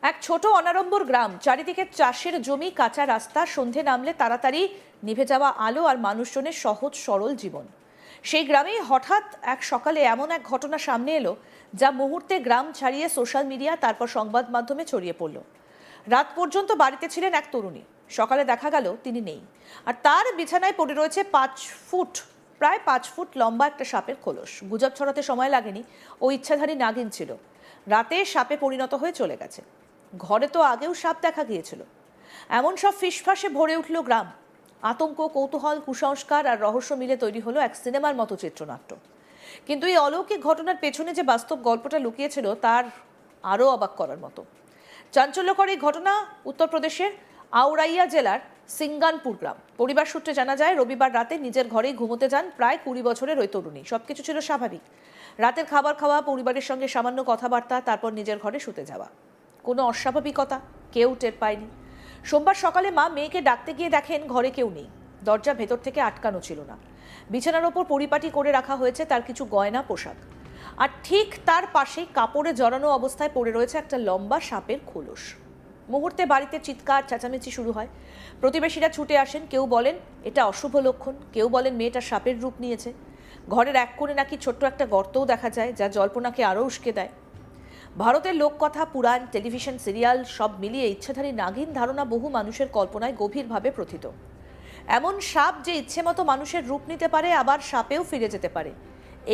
এক ছোট অনাড়ম্বর গ্রাম, চারিদিকে চাষের জমি, কাঁচা রাস্তা, সন্ধে নামলে তাড়াতাড়ি নিভে যাওয়া আলো আর মানুষজনের সহজ সরল জীবন। সেই গ্রামেই হঠাৎ এক সকালে এমন এক ঘটনা সামনে এলো যা মুহূর্তে গ্রাম ছাড়িয়ে সোশ্যাল মিডিয়া, তারপর সংবাদ মাধ্যমে ছড়িয়ে পড়ল। রাত পর্যন্ত বাড়িতে ছিলেন এক তরুণী। সকালে দেখা গেল তিনি নেই, আর তার বিছানায় পড়ে রয়েছে প্রায় 5 ফুট লম্বা একটা সাপের খোলস। গুজব ছড়াতে সময় লাগেনি, ও ইচ্ছাধারী নাগিন ছিল। রাতে সাপে পরিণত হয়ে চলে গেছে। ঘরে তো আগেও সাপ দেখা গিয়েছিল। এমন সব ফিসফাসে ভরে উঠল গ্রাম। আতঙ্ক, কৌতূহল, কুসংস্কার আর রহস্য মিলে তৈরি হলো এক সিনেমার মতো চিত্রনাট্য। কিন্তু এই অলৌকিক ঘটনার পেছনে যে বাস্তব গল্পটা লুকিয়েছিল তার আরও অবাক করার মতো। চাঞ্চল্যকর এই ঘটনা উত্তরপ্রদেশের আউরাইয়া জেলার সিঙ্গানপুর গ্রাম। পরিবার সূত্রে জানা যায়, রবিবার রাতে নিজের ঘরেই ঘুমোতে যান প্রায় 20 বছরের ওই তরুণী। সবকিছু ছিল স্বাভাবিক। রাতের খাবার খাওয়া, পরিবারের সঙ্গে সামান্য কথাবার্তা, তারপর নিজের ঘরে শুতে যাওয়া। কোনো অস্বাভাবিকতা কেউ টের পায়নি। সোমবার সকালে মা মেয়েকে ডাকতে গিয়ে দেখেন ঘরে কেউ নেই। দরজা ভেতর থেকে আটকানো ছিল না। বিছানার ওপর পরিপাটি করে রাখা হয়েছে তার কিছু গয়না, পোশাক। আর ঠিক তার পাশেই কাপড়ে জড়ানো অবস্থায় পড়ে রয়েছে একটা লম্বা সাপের খোলস। মুহূর্তে বাড়িতে চিৎকার চেঁচামেচি শুরু হয়। প্রতিবেশীরা ছুটে আসেন। কেউ বলেন এটা অশুভ লক্ষণ, কেউ বলেন মেয়েটা সাপের রূপ নিয়েছে। ঘরের এক কোণে নাকি ছোট্ট একটা গর্তও দেখা যায়, যা জল্পনাকে আরও উস্কে দেয়। ভারতের লোককথা, পুরাণ, টেলিভিশন সিরিয়াল সব মিলিয়ে ইচ্ছাধারী নাগিন ধারণা বহু মানুষের কল্পনায় গভীরভাবে প্রথিত। এমন সাপ যে ইচ্ছে মতো মানুষের রূপ নিতে পারে, আবার সাপেও ফিরে যেতে পারে,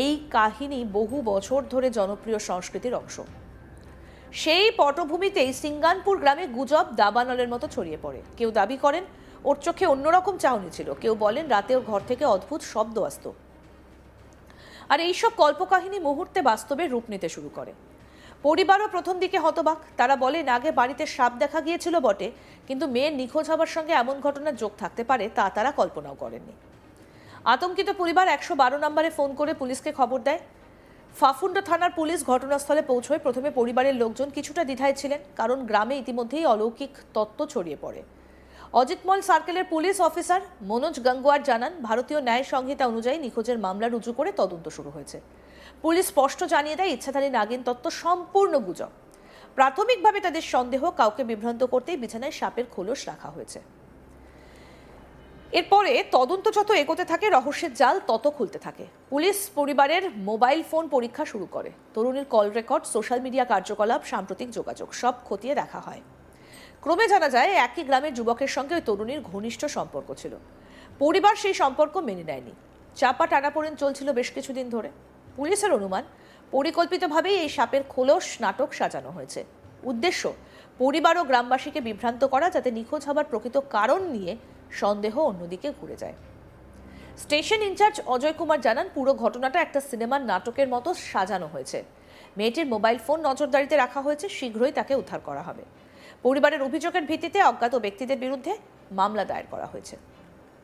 এই কাহিনী বহু বছর ধরে জনপ্রিয় সংস্কৃতির অংশ। সেই পটভূমিতেই সিঙ্গানপুর গ্রামে গুজব দাবানলের মতো ছড়িয়ে পড়ে। কেউ দাবি করেন ওর চোখে অন্যরকম চাহনি ছিল, কেউ বলেন রাতে ওর ঘর থেকে অদ্ভুত শব্দ আসত। আর এইসব কল্পকাহিনী মুহূর্তে বাস্তবে রূপ নিতে শুরু করে। পরিবারও প্রথম দিকে হতবাক। তারা বলেন আগে বাড়িতে সাপ দেখা গিয়েছিল বটে, কিন্তু মেয়ের নিখোঁজ হবার সঙ্গে এমন ঘটনার যোগ থাকতে পারে তা তারা কল্পনাও করেননি। আতঙ্কিত পরিবার 112 নম্বরে ফোন করে পুলিশকে খবর দেয়। ফাফুন্ডা থানার পুলিশ ঘটনাস্থলে পৌঁছয়। প্রথমে পরিবারের লোকজন কিছুটা দ্বিধায় ছিলেন, কারণ গ্রামে ইতিমধ্যেই অলৌকিক তত্ত্ব ছড়িয়ে পড়ে। অজিতমল সার্কেলের পুলিশ অফিসার মনোজ গঙ্গোয়ার জানান, ভারতীয় ন্যায় সংহিতা অনুযায়ী নিখোঁজের মামলা রুজু করে তদন্ত শুরু হয়েছে। পুলিশ স্পষ্ট জানিয়ে দেয়, ইচ্ছাধারী নাগিন তত্ত্ব সম্পূর্ণ গুজব। প্রাথমিকভাবে তাদের সন্দেহ, কাউকে বিভ্রান্ত করতেই বিছানায় সাপের খোলস রাখা হয়েছে। এরপরে তদন্ত যত এগোতে থাকে, রহস্যের জাল তত খুলতে থাকে। পুলিশ পরিবারের মোবাইল ফোন পরীক্ষা শুরু করে। তরুণীর কল রেকর্ড, সোশ্যাল মিডিয়া কার্যকলাপ, সাম্প্রতিক যোগাযোগ সব খতিয়ে দেখা হয়। ক্রমে জানা যায় একই গ্রামের যুবকের সঙ্গে ওই তরুণীর ঘনিষ্ঠ সম্পর্ক ছিল। পরিবার সেই সম্পর্ক মেনে নেয়নি। চাপা টানাপোড়েন চলছিল বেশ কিছুদিন ধরে। পুলিশের অনুমান, পরিকল্পিতভাবেই এই সাপের খোলস নাটক সাজানো হয়েছে। উদ্দেশ্য পরিবার ও গ্রামবাসীকে বিভ্রান্ত করা, যাতে নিখোঁজ হবার প্রকৃত কারণ নিয়ে সন্দেহ অন্যদিকে ঘুরে যায়। স্টেশন ইনচার্জ অজয় কুমার জানান, পুরো ঘটনাটা একটা সিনেমার নাটকের মতো সাজানো হয়েছে। মেয়েটির মোবাইল ফোন নজরদারিতে রাখা হয়েছে, শীঘ্রই তাকে উদ্ধার করা হবে। পরিবারের অভিযোগের ভিত্তিতে অজ্ঞাত ব্যক্তিদের বিরুদ্ধে মামলা দায়ের করা হয়েছে।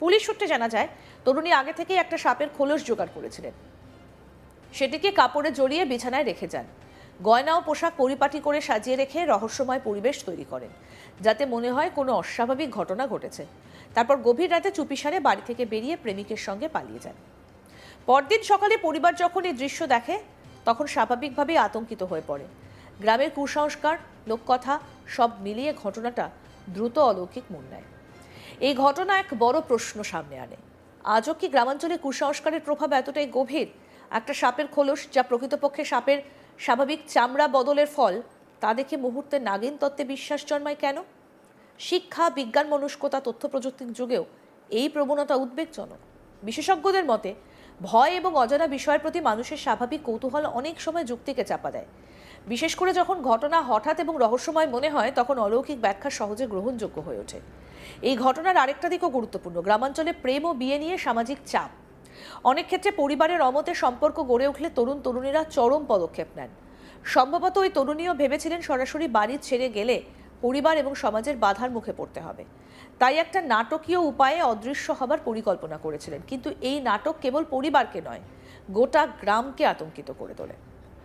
পুলিশ সূত্রে জানা যায়, তরুণী আগে থেকেই একটা সাপের খোলস জোগাড় করেছিলেন। সেটিকে কাপড়ে জড়িয়ে বিছানায় রেখে যান। গয়না ও পোশাক পরিপাটি করে সাজিয়ে রেখে রহস্যময় পরিবেশ তৈরি করেন, যাতে মনে হয় কোনো অস্বাভাবিক ঘটনা ঘটেছে। তারপর গভীর রাতে চুপিসারে বাড়ি থেকে বেরিয়ে প্রেমিকের সঙ্গে পালিয়ে যান। পরদিন সকালে পরিবার যখন এই দৃশ্য দেখে, তখন স্বাভাবিকভাবেই আতঙ্কিত হয়ে পড়ে। গ্রামের কুসংস্কার, লোককথা সব মিলিয়ে ঘটনাটা দ্রুত অলৌকিক মন নেয়। এই ঘটনা এক বড় প্রশ্ন সামনে আনে। আজও কি গ্রামাঞ্চলে কুসংস্কারের প্রভাব এতটাই গভীর? একটা সাপের খোলস, যা প্রকৃতপক্ষে সাপের স্বাভাবিক চামড়া বদলের ফল, তা দেখে মুহূর্তে নাগিন তত্ত্বে বিশ্বাস জন্মায় কেন? শিক্ষা, বিজ্ঞান মনস্কতা, তথ্য প্রযুক্তির যুগেও এই প্রবণতা উদ্বেগজনক। বিশেষজ্ঞদের মতে, ভয় এবং অজানা বিষয়ের প্রতি মানুষের স্বাভাবিক কৌতূহল অনেক সময় যুক্তিকে চাপা দেয়। বিশেষ করে যখন ঘটনা হঠাৎ এবং রহস্যময় মনে হয়, তখন অলৌকিক ব্যাখ্যা সহজে গ্রহণযোগ্য হয়ে ওঠে। এই ঘটনার আরেকটা দিকও গুরুত্বপূর্ণ। গ্রামাঞ্চলে প্রেম ও বিয়ে নিয়ে সামাজিক চাপ। অনেক ক্ষেত্রে পরিবারের অমতে সম্পর্ক গড়ে উঠলে তরুণ তরুণীরা চরম পদক্ষেপ নেন। সম্ভবত ওই তরুণীও ভেবেছিলেন সরাসরি বাড়ি ছেড়ে গেলে পরিবার এবং সমাজের বাধার মুখে পড়তে হবে, তাই একটা নাটকীয় উপায়ে অদৃশ্য হবার পরিকল্পনা করেছিলেন। কিন্তু এই নাটক কেবল পরিবারকে নয়, গোটা গ্রামকে আতঙ্কিত করে তোলে।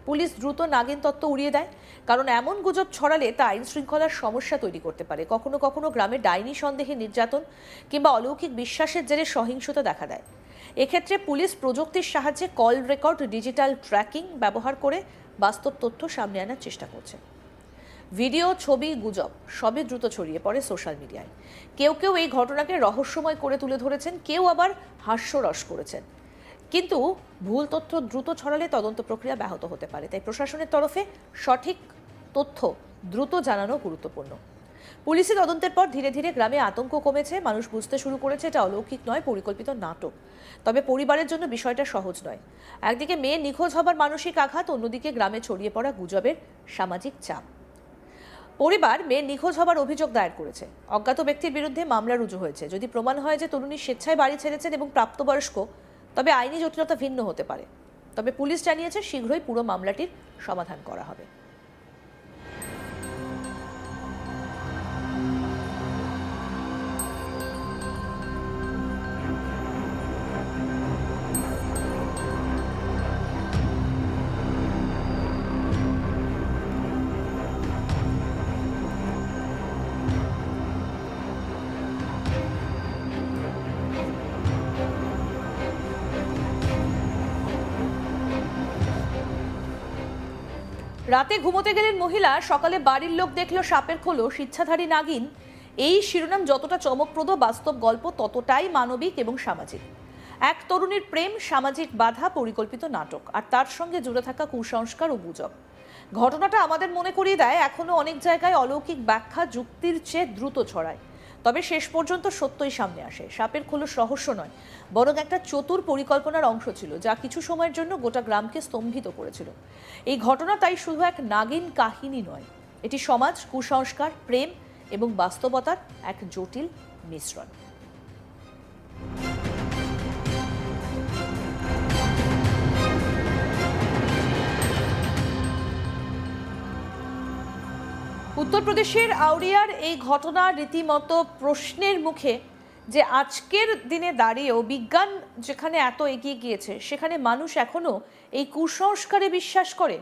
পুলিশ দ্রুত নাগিন তত্ত্ব উড়িয়ে দেয়, কারণ এমন গুজব ছড়ালে তা আইন শৃঙ্খলার সমস্যা তৈরি করতে পারে। কখনো কখনো গ্রামে ডাইনি সন্দেহে নির্যাতন কিংবা অলৌকিক বিশ্বাসের জেরে সহিংসতা দেখা দেয়। এক্ষেত্রে পুলিশ প্রযুক্তির সাহায্যে কল রেকর্ড, ডিজিটাল ট্র্যাকিং ব্যবহার করে বাস্তব তথ্য সামনে আনার চেষ্টা করছে। ভিডিও, ছবি, গুজব সবই দ্রুত ছড়িয়ে পড়ে সোশ্যাল মিডিয়ায়। কেউ কেউ এই ঘটনাকে রহস্যময় করে তুলে ধরেছেন, কেউ আবার হাস্যরস করেছেন। কিন্তু ভুল তথ্য দ্রুত ছড়ালে তদন্ত প্রক্রিয়া ব্যাহত হতে পারে। তাই প্রশাসনের তরফে সঠিক তথ্য দ্রুত জানানো গুরুত্বপূর্ণ। পুলিশি তদন্তের পর ধীরে ধীরে গ্রামে আতঙ্ক কমেছে, মানুষ বুঝতে শুরু করেছে এটা অলৌকিক নয়, পরিকল্পিত নাটক। তবে পরিবারের জন্য বিষয়টা সহজ নয়। একদিকে মেয়ে নিখোঁজ হবার মানসিক আঘাত, অন্যদিকে গ্রামে ছড়িয়ে পড়া গুজবের সামাজিক চাপ। পরিবার মেয়ে নিখোঁজ হবার অভিযোগ দায়ের করেছে। অজ্ঞাত ব্যক্তির বিরুদ্ধে মামলা রুজু হয়েছে। যদি প্রমাণ হয় যে তরুণী স্বেচ্ছায় বাড়ি ছেড়েছেন এবং প্রাপ্তবয়স্ক, তবে আইনি জটিলতা ভিন্ন হতে পারে। তবে পুলিশ জানিয়েছে শীঘ্রই পুরো মামলাটির সমাধান করা হবে। রাতে ঘুমোতে গেলেন মহিলা, সকালে বাড়ির লোক দেখল সাপের খোলস, ইচ্ছাধারী নাগিন। এই শিরোনাম যতটা চমকপ্রদ, বাস্তব গল্প ততটাই মানবিক এবং সামাজিক। এক তরুণীর প্রেম, সামাজিক বাধা, পরিকল্পিত নাটক, আর তার সঙ্গে জুড়ে থাকা কুসংস্কার ও গুজব। ঘটনাটা আমাদের মনে করিয়ে দেয় এখনো অনেক জায়গায় অলৌকিক ব্যাখ্যা যুক্তির চেয়ে দ্রুত ছড়ায়। তবে শেষ পর্যন্ত সত্যই সামনে আসে। সাপের খোলস রহস্য নয়, বরং একটা চতুর পরিকল্পনার অংশ ছিল, যা কিছু সময়ের জন্য গোটা গ্রামকে স্তম্ভিত করেছিল। এই ঘটনা তাই শুধু এক নাগিন কাহিনী নয়, এটি সমাজ, কুসংস্কার, প্রেম এবং বাস্তবতার এক জটিল মিশ্রণ। উত্তরপ্রদেশের আউরিয়ার এই ঘটনা রীতিমতো প্রশ্নের মুখে, যে আজকের দিনে দাঁড়িয়েও বিজ্ঞান যেখানে এত এগিয়ে গিয়েছে, সেখানে মানুষ এখনো এই কুসংস্কারে বিশ্বাস করে।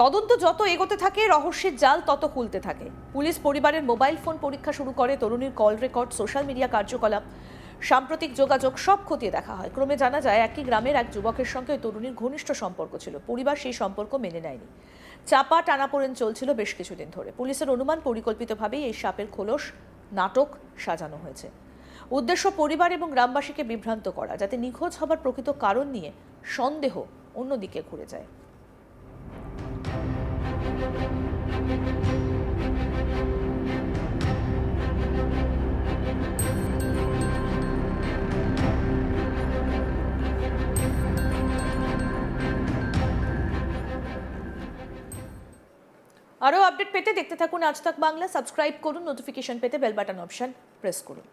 তদন্ত যত এগোতে থাকে, রহস্যের জাল তত খুলতে থাকে। পুলিশ পরিবারের মোবাইল ফোন পরীক্ষা শুরু করে, তরুণীর কল রেকর্ড, সোশ্যাল মিডিয়া কার্যকলাপ, সাম্প্রতিক যোগাযোগ সব খতিয়ে দেখা হয়। ক্রমে জানা যায় একই গ্রামের এক যুবকের সঙ্গে তরুণীর ঘনিষ্ঠ সম্পর্ক ছিল। পরিবার সেই সম্পর্ক মেনে নেয়নি। চাপা টানাপোড়েন চলছিল বেশ কিছুদিন ধরে। পুলিশের অনুমান পরিকল্পিতভাবেই এই সাপের খোলস নাটক সাজানো হয়েছে। উদ্দেশ্য পরিবার এবং গ্রামবাসীকে বিভ্রান্ত করা, যাতে নিখোঁজ হবার প্রকৃত কারণ নিয়ে সন্দেহ অন্যদিকে ঘুরে যায়। আরও আপডেট পেতে দেখতে থাকুন আজ তাক বাংলা। সাবস্ক্রাইব করুন, নোটিফিকেশন পেতে বেল বাটন অপশন প্রেস করুন।